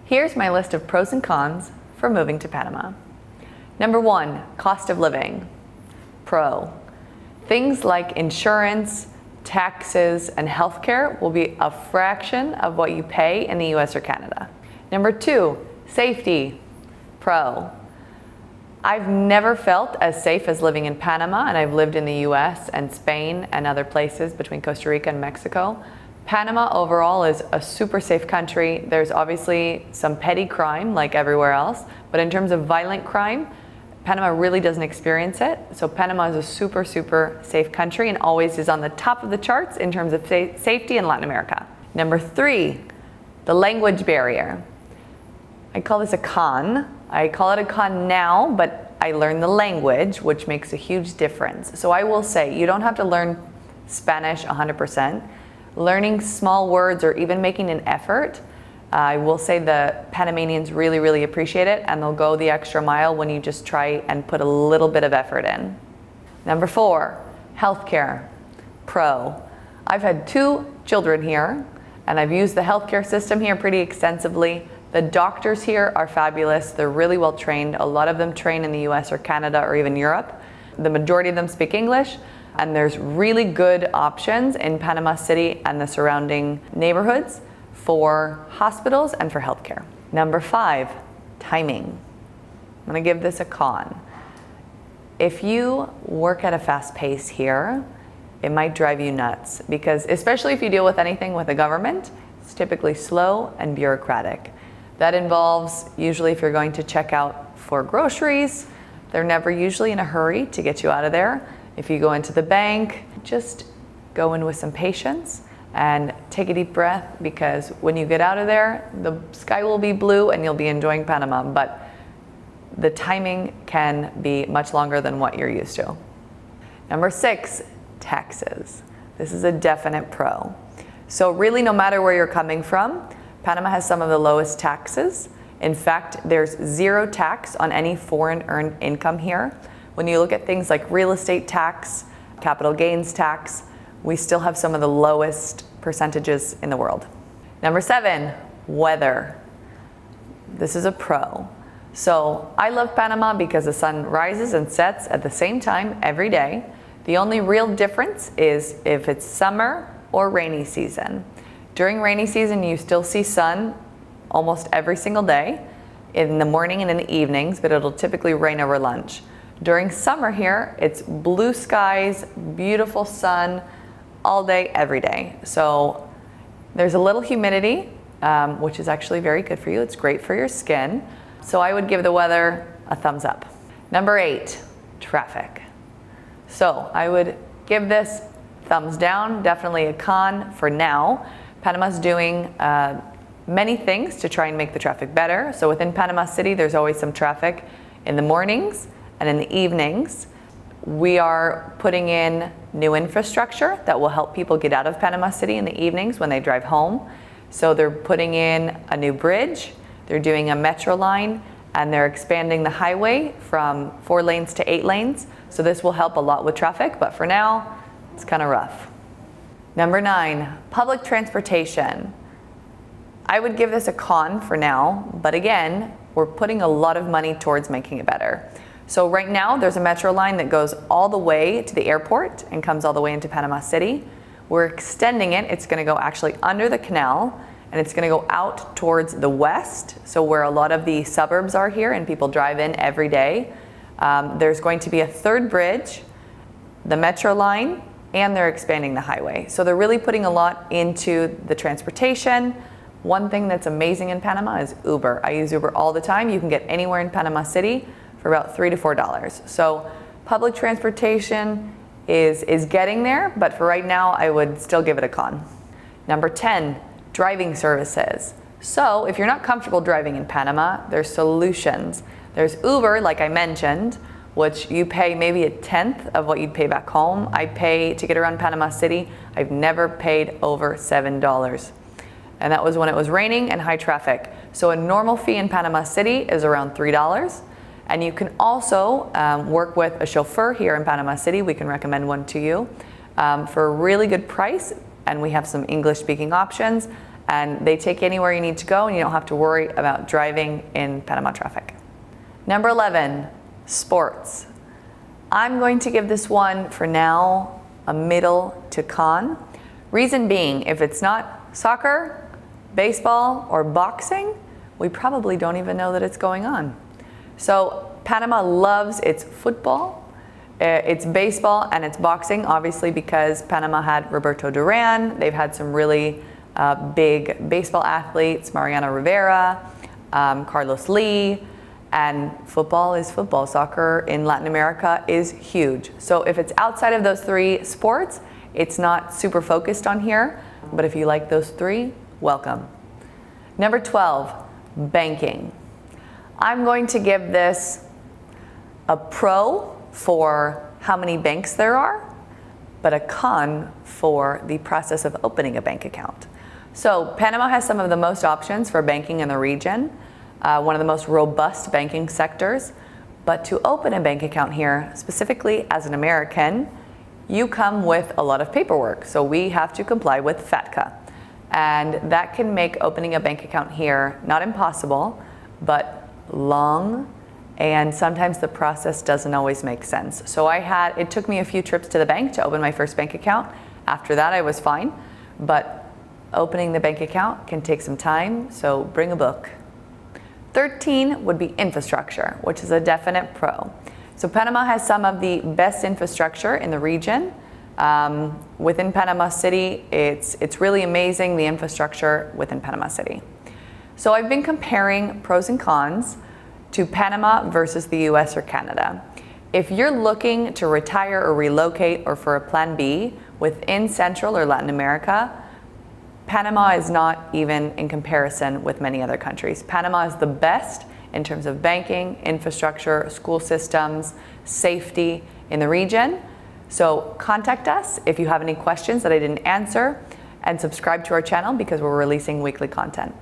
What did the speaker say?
Here's my list of pros and cons for moving to Panama. Number 1, cost of living. Pro. Things like insurance, taxes, and healthcare will be a fraction of what you pay in the US or Canada. Number 2, safety. Pro. I've never felt as safe as living in Panama, and I've lived in the US and Spain and other places between Costa Rica and Mexico. Panama overall is a super safe country. There's obviously some petty crime like everywhere else, but in terms of violent crime, Panama really doesn't experience it. So Panama is a super, super safe country and always is on the top of the charts in terms of safety in Latin America. Number 3, the language barrier. I call this a con. I call it a con now, but I learned the language, which makes a huge difference. So I will say, you don't have to learn Spanish 100%. Learning small words or even making an effort, I will say the Panamanians really, really appreciate it, and they'll go the extra mile when you just try and put a little bit of effort in. Number 4, healthcare. Pro. I've had 2 children here, and I've used the healthcare system here pretty extensively. The doctors here are fabulous. They're really well trained. A lot of them train in the US or Canada or even Europe. The majority of them speak English, and there's really good options in Panama City and the surrounding neighborhoods for hospitals and for healthcare. Number 5, timing. I'm gonna give this a con. If you work at a fast pace here, it might drive you nuts, because especially if you deal with anything with the government, it's typically slow and bureaucratic. That involves, usually if you're going to check out for groceries, they're never usually in a hurry to get you out of there. If you go into the bank, just go in with some patience and take a deep breath, because when you get out of there, the sky will be blue and you'll be enjoying Panama, but the timing can be much longer than what you're used to. Number 6, taxes. This is a definite pro. So really, no matter where you're coming from, Panama has some of the lowest taxes. In fact, there's 0 tax on any foreign earned income here. When you look at things like real estate tax, capital gains tax, we still have some of the lowest percentages in the world. Number 7, weather. This is a pro. So I love Panama because the sun rises and sets at the same time every day. The only real difference is if it's summer or rainy season. During rainy season, you still see sun almost every single day in the morning and in the evenings, but it'll typically rain over lunch. During summer here, it's blue skies, beautiful sun all day, every day. So there's a little humidity, which is actually very good for you. It's great for your skin. So I would give the weather a thumbs up. Number 8, traffic. So I would give this thumbs down, definitely a con for now. Panama's doing many things to try and make the traffic better. So within Panama City, there's always some traffic in the mornings and in the evenings. We are putting in new infrastructure that will help people get out of Panama City in the evenings when they drive home. So they're putting in a new bridge, they're doing a metro line, and they're expanding the highway from 4 lanes to 8 lanes. So this will help a lot with traffic, but for now, it's kind of rough. Number 9, public transportation. I would give this a con for now, but again, we're putting a lot of money towards making it better. So right now, there's a metro line that goes all the way to the airport and comes all the way into Panama City. We're extending it. It's gonna go actually under the canal, and it's gonna go out towards the west, so where a lot of the suburbs are here and people drive in every day. There's going to be a 3rd bridge, the metro line, and they're expanding the highway. So they're really putting a lot into the transportation. One thing that's amazing in Panama is Uber. I use Uber all the time. You can get anywhere in Panama City for about $3 to $4. So public transportation is getting there, but for right now, I would still give it a con. Number 10, driving services. So if you're not comfortable driving in Panama, there's solutions. There's Uber, like I mentioned, which you pay maybe 1/10 of what you'd pay back home. I pay to get around Panama City, I've never paid over $7. And that was when it was raining and high traffic. So a normal fee in Panama City is around $3. And you can also work with a chauffeur here in Panama City. We can recommend one to you for a really good price. And we have some English speaking options. and they take you anywhere you need to go, and you don't have to worry about driving in Panama traffic. Number 11, sports. I'm going to give this one, for now, a middle to con. Reason being, if it's not soccer, baseball, or boxing, we probably don't even know that it's going on. So Panama loves its football, its baseball, and its boxing, obviously because Panama had Roberto Duran. They've had some really big baseball athletes, Mariano Rivera, Carlos Lee, and football is football. Soccer in Latin America is huge. So if it's outside of those three sports, it's not super focused on here, but if you like those three, welcome. Number 12, banking. I'm going to give this a pro for how many banks there are, but a con for the process of opening a bank account. So Panama has some of the most options for banking in the region, one of the most robust banking sectors, but to open a bank account here, specifically as an American, you come with a lot of paperwork. So we have to comply with FATCA. And that can make opening a bank account here not impossible, but long, and sometimes the process doesn't always make sense. So it took me a few trips to the bank to open my first bank account. After that, I was fine, but opening the bank account can take some time, so bring a book. 13 would be infrastructure, which is a definite pro. So Panama has some of the best infrastructure in the region. Within Panama City, it's really amazing, the infrastructure within Panama City. So I've been comparing pros and cons to Panama versus the US or Canada. If you're looking to retire or relocate or for a plan B within Central or Latin America, Panama is not even in comparison with many other countries. Panama is the best in terms of banking, infrastructure, school systems, safety in the region. So contact us if you have any questions that I didn't answer, and subscribe to our channel because we're releasing weekly content.